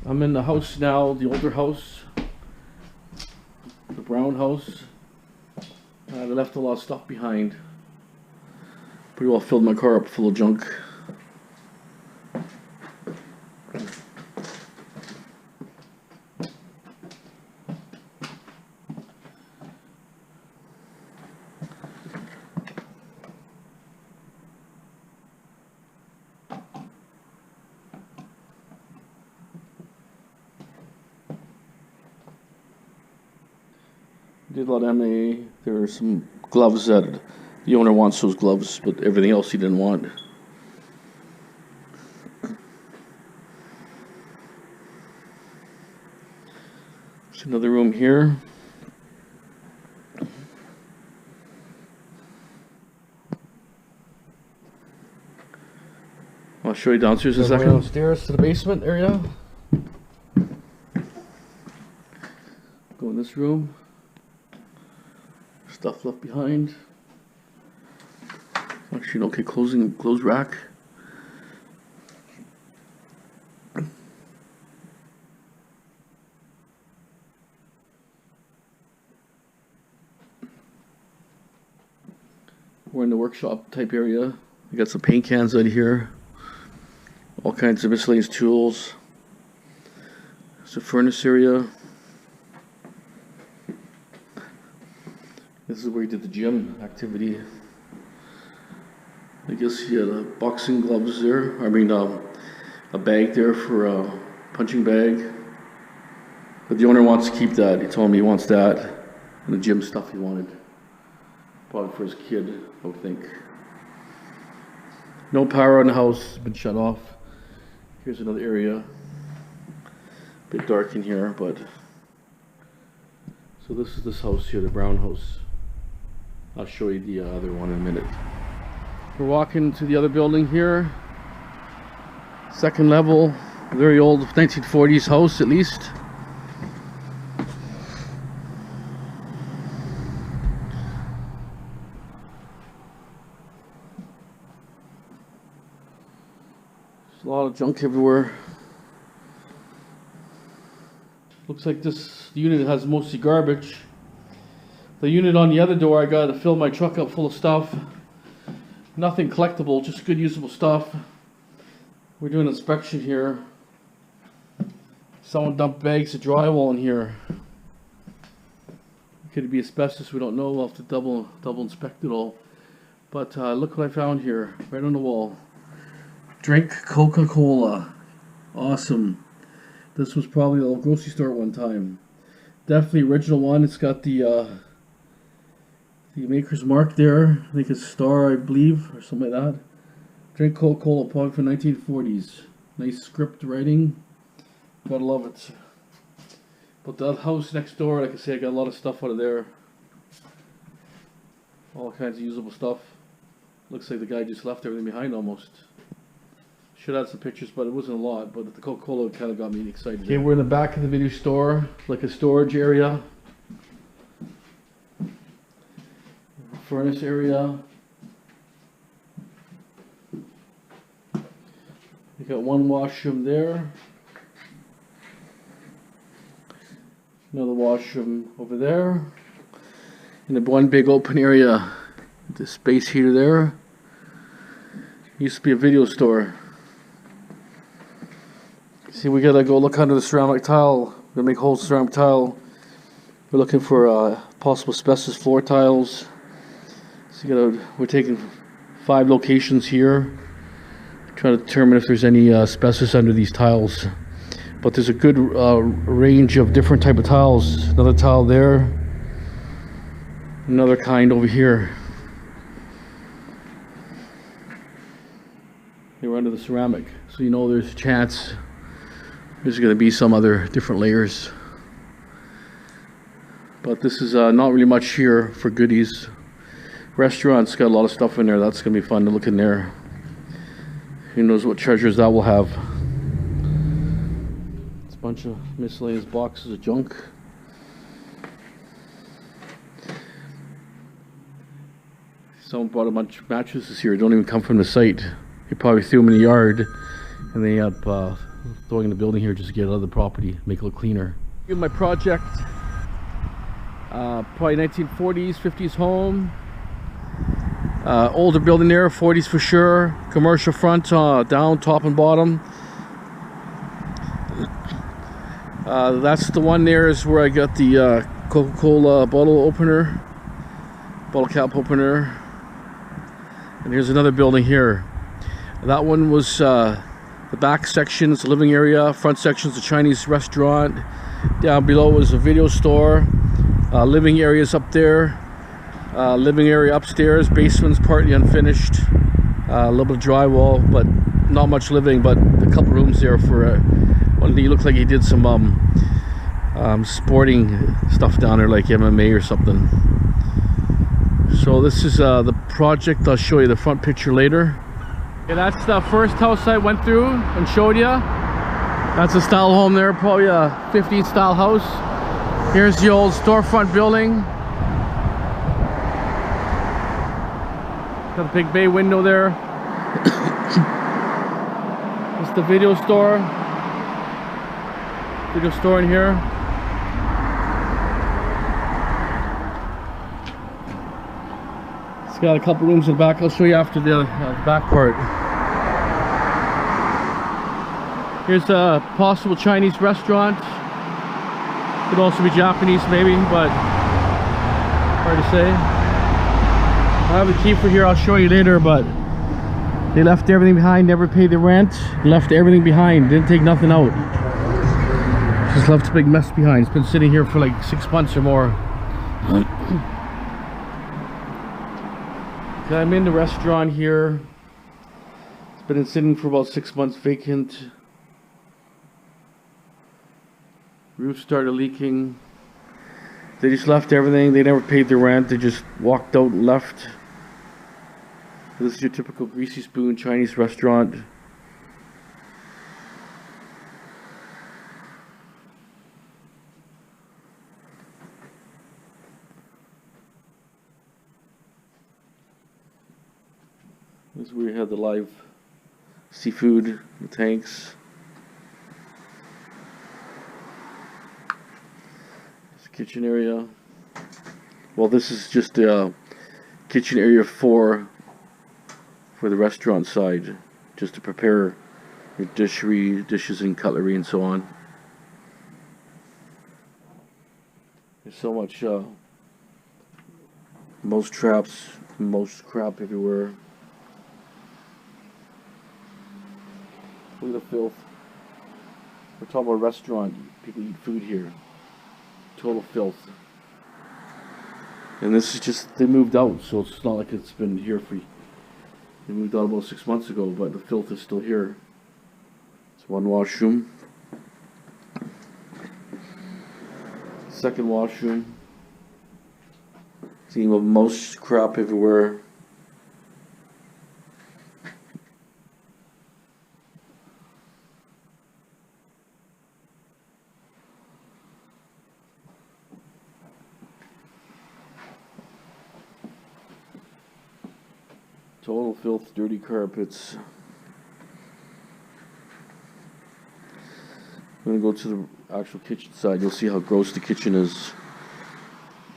I'm in the house now, the older house, the brown house. I left a lot of stuff behind. Pretty well filled my car up full of junk. Did a lot of M&A. There are some gloves that the owner wants those gloves, but everything else he didn't want. There's another room here. I'll show you downstairs in a second. Downstairs to the basement area. Go in this room. Stuff left behind. Actually, okay, clothes rack. We're in the workshop type area. We got some paint cans out here. All kinds of miscellaneous tools. There's a furnace area. This is where he did the gym activity. I guess he had boxing gloves there. I mean, a bag there for a punching bag. But the owner wants to keep that. He told me he wants that. And the gym stuff he wanted. Probably for his kid, I would think. No power in the house. It's been shut off. Here's another area. A bit dark in here, but... So this is this house here, the brown house. I'll show you the other one in a minute. We're walking to the other building here. Second level, very old 1940s house at least. There's a lot of junk everywhere. Looks like this unit has mostly garbage. The unit on the other door, I got to fill my truck up full of stuff. Nothing collectible, just good usable stuff. We're doing an inspection here. Someone dumped bags of drywall in here. Could it be asbestos? We don't know. We'll have to double inspect it all. But look what I found here, right on the wall. Drink Coca-Cola. Awesome. This was probably a little grocery store at one time. Definitely original one. It's got the maker's mark there. I think it's Star, I believe, or something like that. Drink Coca-Cola, probably from 1940s. Nice script writing. Gotta love it. But the house next door, like I say, I got a lot of stuff out of there. All kinds of usable stuff. Looks like the guy just left everything behind almost. Should have had some pictures, but it wasn't a lot. But the Coca-Cola kind of got me excited. Okay, we're in the back of the video store, like a storage area. Furnace area. You got one washroom there. Another washroom over there. And then one big open area. The space heater there. Used to be a video store. See, we gotta go look under the ceramic tile. We're gonna make holes in ceramic tile. We're looking for possible asbestos floor tiles. So we're taking 5 locations here, trying to determine if there's any asbestos under these tiles. But there's a good range of different type of tiles. Another tile there, another kind over here. They were under the ceramic, so you know there's a chance there's going to be some other different layers. But this is not really much here for goodies. Restaurant's got a lot of stuff in there. That's going to be fun to look in there. Who knows what treasures that will have. It's a bunch of miscellaneous boxes of junk. Someone brought a bunch of mattresses here. Don't even come from the site. They probably threw them in the yard and they end up throwing in the building here just to get out of the property, make it look cleaner. Here's my project. Probably 1940s, 50s home. Older building there, 40s for sure. Commercial front, down, top and bottom. That's the one there is where I got the Coca-Cola bottle cap opener. And here's another building here. That one was the back section, it's the living area. Front section is a Chinese restaurant. Down below was a video store. Living areas up there. Living area upstairs. Basement's partly unfinished. A little bit of drywall, but not much living. But a couple rooms there for one. He looked like he did some sporting stuff down there, like MMA or something. So this is the project. I'll show you the front picture later. Okay, that's the first house I went through and showed you. That's a style home there, probably a 50s style house. Here's the old storefront building. Got a big bay window there. It's the video store. Video store in here. It's got a couple rooms in the back. I'll show you after the back part. Here's a possible Chinese restaurant. Could also be Japanese maybe, but hard to say. I have a key for here, I'll show you later, but they left everything behind, never paid the rent, left everything behind, didn't take nothing out. Just left a big mess behind. It's been sitting here for like 6 months or more. Okay, I'm in the restaurant here. It's been sitting for about 6 months vacant. Roof started leaking. They just left everything. They never paid the rent. They just walked out and left. This is your typical greasy spoon Chinese restaurant. This is where you have the live seafood, the tanks. Kitchen area. Well, this is just the kitchen area for the restaurant side, just to prepare your dishes and cutlery and so on. There's so much most traps, most crap everywhere. Look at the filth. We're talking about a restaurant. People eat food here. Total filth. And this is just, they moved out, so it's not like it's been here for, they moved out about 6 months ago, but the filth is still here. It's one washroom. Second washroom. Seeing most crap everywhere. Total filth, dirty carpets. I'm gonna go to the actual kitchen side. You'll see how gross the kitchen is.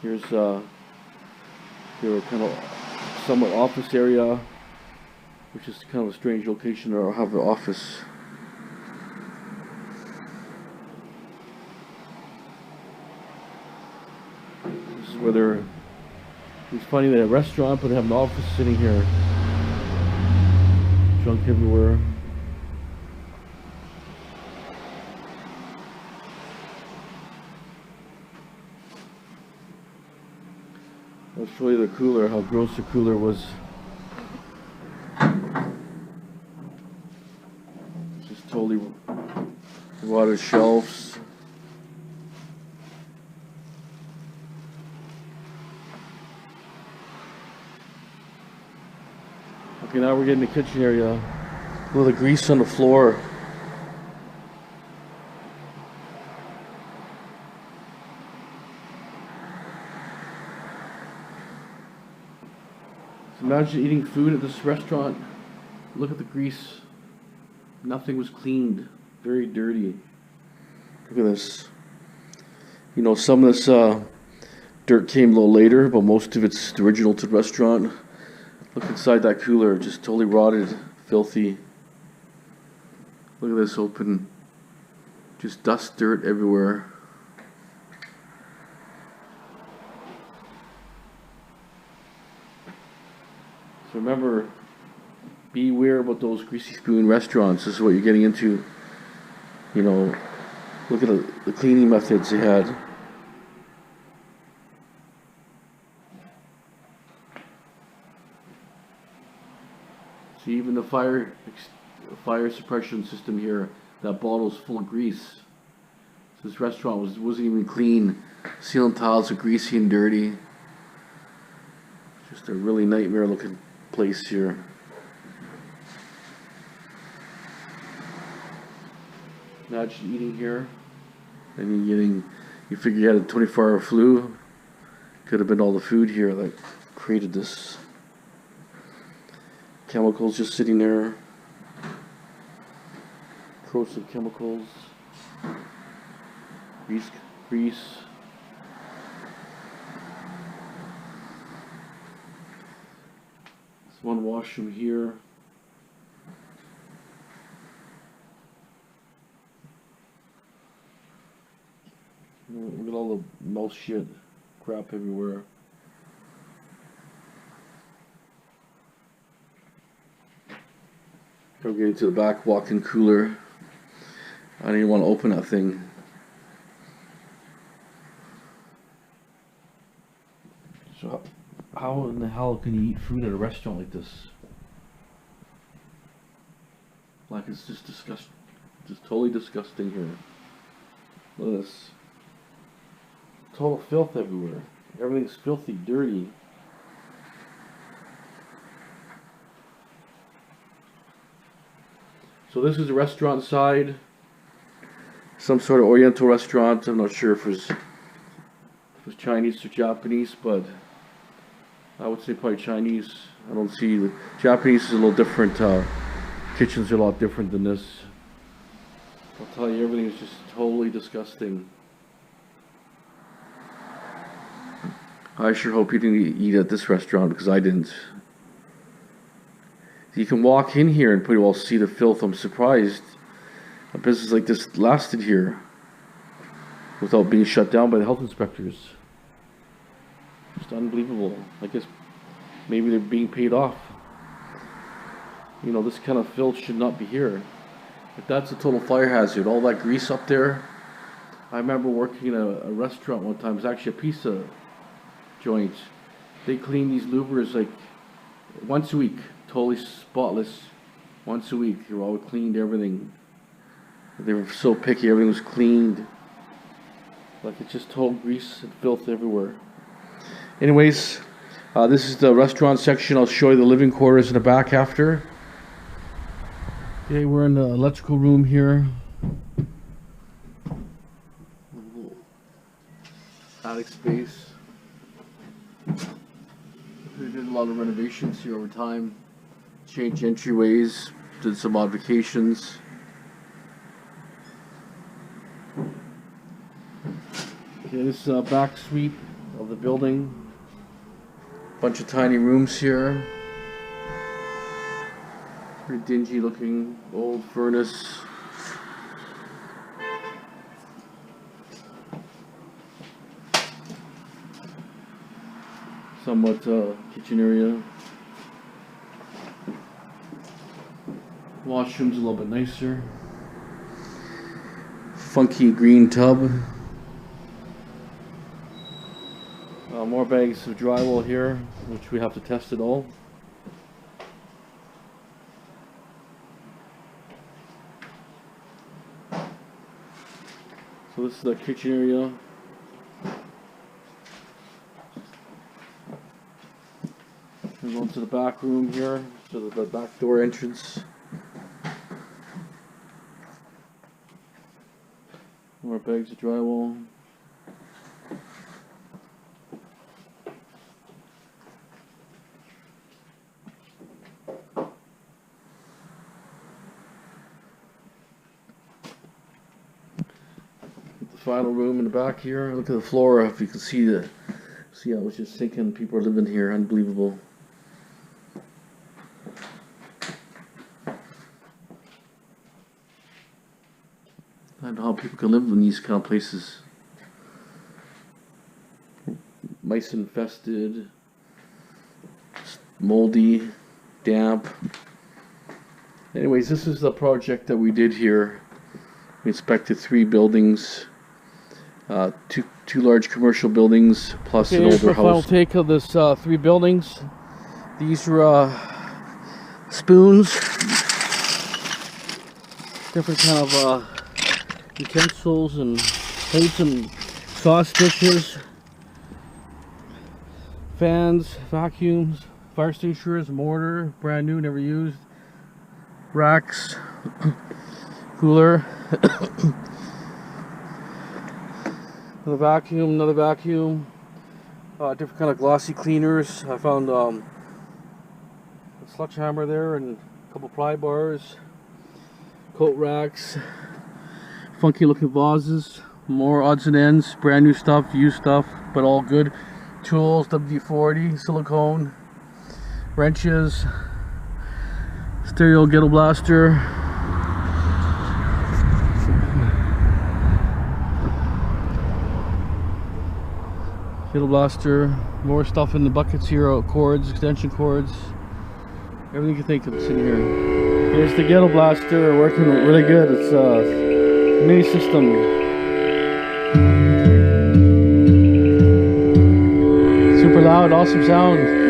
Here's your kind of somewhat office area, which is kind of a strange location to have an office. This is where they're. It's funny that a restaurant, but they have an office sitting here. Junk everywhere. I'll show you the cooler, how gross the cooler was. Just totally rotted shelves. Okay, now we're getting the kitchen area. Look at the grease on the floor. So imagine eating food at this restaurant. Look at the grease. Nothing was cleaned. Very dirty. Look at this. You know, some of this dirt came a little later, but most of it's original to the restaurant. Look inside that cooler, just totally rotted, filthy. Look at this open, just dust, dirt everywhere. So remember, beware about those greasy spoon restaurants. This is what you're getting into. You know, look at the cleaning methods they had. See, even the fire suppression system here, that bottle's full of grease. So this restaurant wasn't even clean. Ceiling tiles are greasy and dirty. Just a really nightmare looking place here. Imagine eating here and you figure you had a 24-hour flu. Could have been all the food here that created this. Chemicals just sitting there. Corrosive chemicals. Grease. There's one washroom here. Look at all the mouse shit, crap everywhere. Go get into the back walk-in cooler. I didn't even want to open that thing. So how in the hell can you eat food at a restaurant like this? Like, it's just disgusting. Just totally disgusting here. Look at this. Total filth everywhere. Everything's filthy, dirty. So this is the restaurant side. Some sort of Oriental restaurant. I'm not sure if it was Chinese or Japanese, but I would say probably Chinese. I don't see the Japanese is a little different. Kitchens are a lot different than this. I'll tell you, everything is just totally disgusting. I sure hope you didn't eat at this restaurant, because I didn't. You can walk in here and pretty well see the filth. I'm surprised a business like this lasted here without being shut down by the health inspectors. Just unbelievable. I guess maybe they're being paid off. You know, this kind of filth should not be here. But that's a total fire hazard. All that grease up there. I remember working in a restaurant one time. It was actually a pizza joint. They clean these louvers like once a week. Totally spotless. Once a week. They were all cleaned, everything. They were so picky. Everything was cleaned. Like, it's just total grease and filth everywhere. Anyways, this is the restaurant section. I'll show you the living quarters in the back after. Okay, we're in the electrical room here. Attic space. We did a lot of renovations here over time. Changed entryways, did some modifications. Okay, this is back suite of the building. Bunch of tiny rooms here. Pretty dingy looking old furnace. Somewhat kitchen area. Washroom's a little bit nicer. Funky green tub. More bags of drywall here, which we have to test it all. So this is the kitchen area. We go into the back room here, so the back door entrance. More bags of drywall. final room in the back here. Look at the floor. If you can see I was just thinking people are living here. Unbelievable. I don't know how people can live in these kind of places. Mice infested, moldy, damp. Anyways, this is the project that we did here. We inspected 3 buildings, two large commercial buildings, plus an older house. Final take of this 3 buildings. These are spoons, different kind of utensils and plates and sauce dishes, fans, vacuums, fire extinguishers, mortar, brand new, never used, racks, cooler, another vacuum, different kind of glossy cleaners. I found a sledgehammer there and a couple pry bars, coat racks, funky looking vases, more odds and ends, brand new stuff, used stuff, but all good. Tools, WD-40, silicone, wrenches, stereo ghetto blaster, more stuff in the buckets here, cords, extension cords, everything you think of is in here. Here's the ghetto blaster, working really good. It's a mini system. Super loud, awesome sound.